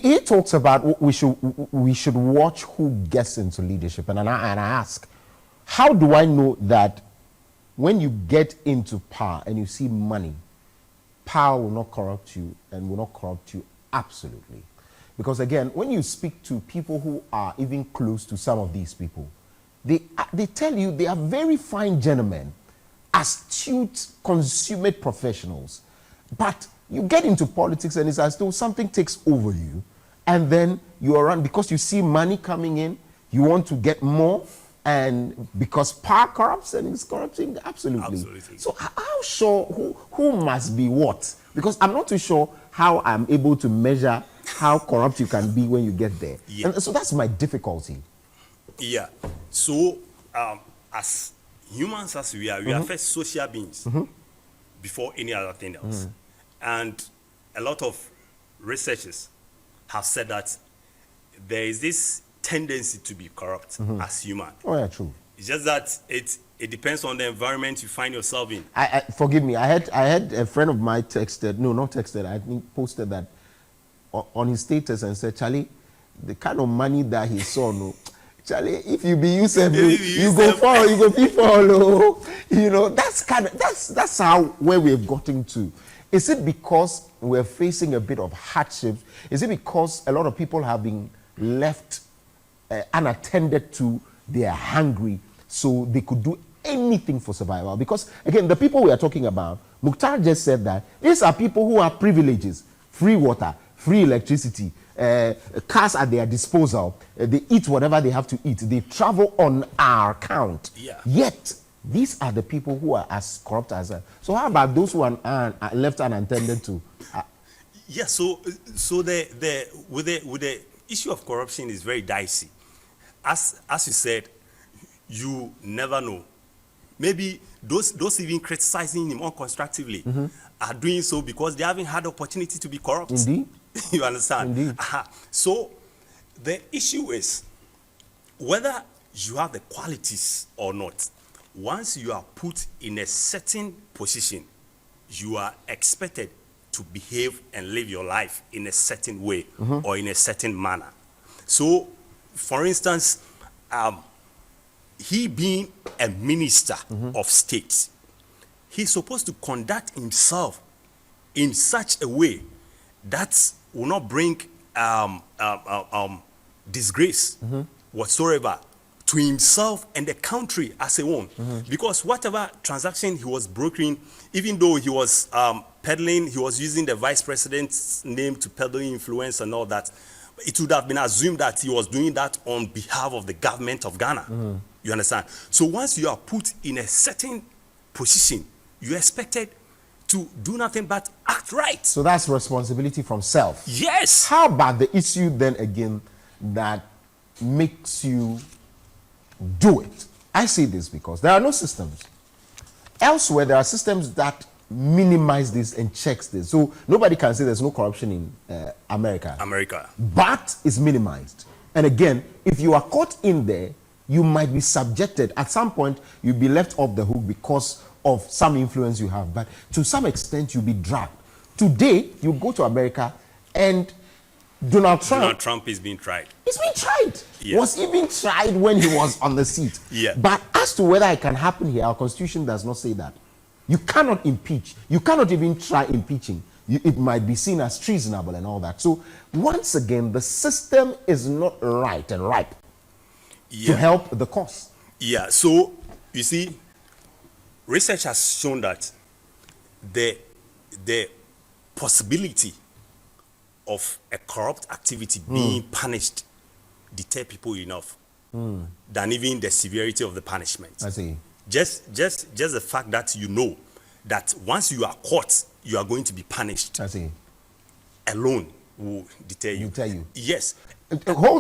he talks about we should watch who gets into leadership, and I ask, how do I know that when you get into power and you see money, power will not corrupt you and will not corrupt you absolutely? Because again, when you speak to people who are even close to some of these people, they tell you they are very fine gentlemen, astute, consummate professionals. But you get into politics and it's as though something takes over you, and then you are run because you see money coming in, you want to get more, and because power corrupts and it's corrupting, absolutely. So how sure who must be what? Because I'm not too sure how I'm able to measure how corrupt you can be when you get there. Yeah. And so that's my difficulty. Yeah. So as humans as we are first social beings before any other thing else. And a lot of researchers have said that there is this tendency to be corrupt as human. Oh yeah, true. It's just that it depends on the environment you find yourself in. Forgive me. I had a friend of mine texted, no, not texted, I think posted that on his status and said, Charlie, the kind of money that he saw, no, Charlie, if you be used, you go follow, you go be follow. You know, that's how where we've gotten to. Is it because we're facing a bit of hardship? Is it because a lot of people have been left unattended to? They are hungry, so they could do anything for survival? Because again, the people we are talking about, Mukhtar just said that these are people who have privileges, free water, free electricity, cars at their disposal, they eat whatever they have to eat, they travel on our account. Yeah. Yet these are the people who are as corrupt as us. So how about those who are left unattended to? Yeah, so with the issue of corruption is very dicey. As you said, you never know. Maybe those even criticizing him unconstructively are doing so because they haven't had the opportunity to be corrupt. Indeed. You understand? Indeed. So the issue is whether you have the qualities or not. Once you are put in a certain position, you are expected to behave and live your life in a certain way or in a certain manner. So, for instance, he being a minister of state, he's supposed to conduct himself in such a way that will not bring disgrace whatsoever to himself and the country as a whole. Because whatever transaction he was brokering, even though he was peddling, he was using the vice president's name to peddle influence and all that, it would have been assumed that he was doing that on behalf of the government of Ghana. You understand? So once you are put in a certain position, you're expected to do nothing but act right. So that's responsibility from self. Yes. How about the issue then again that makes you do it? I say this because there are no systems. Elsewhere, there are systems that minimize this and checks this. So nobody can say there's no corruption in America. But it's minimized. And again, if you are caught in there, you might be subjected. At some point, you'll be left off the hook because of some influence you have. But to some extent, you'll be dragged. Today, you go to America and Donald Trump is being tried. He's being tried. Yeah. Was even tried when he was on the seat. Yeah. But as to whether it can happen here, our constitution does not say that. You cannot impeach. You cannot even try impeaching. It might be seen as treasonable and all that. So once again, the system is not right and ripe to help the cause. Yeah. So you see, research has shown that the possibility of a corrupt activity being punished deter people enough than even the severity of the punishment. I see. Just the fact that you know that once you are caught, you are going to be punished. I see. Alone will deter you. Deter you. Yes. Hold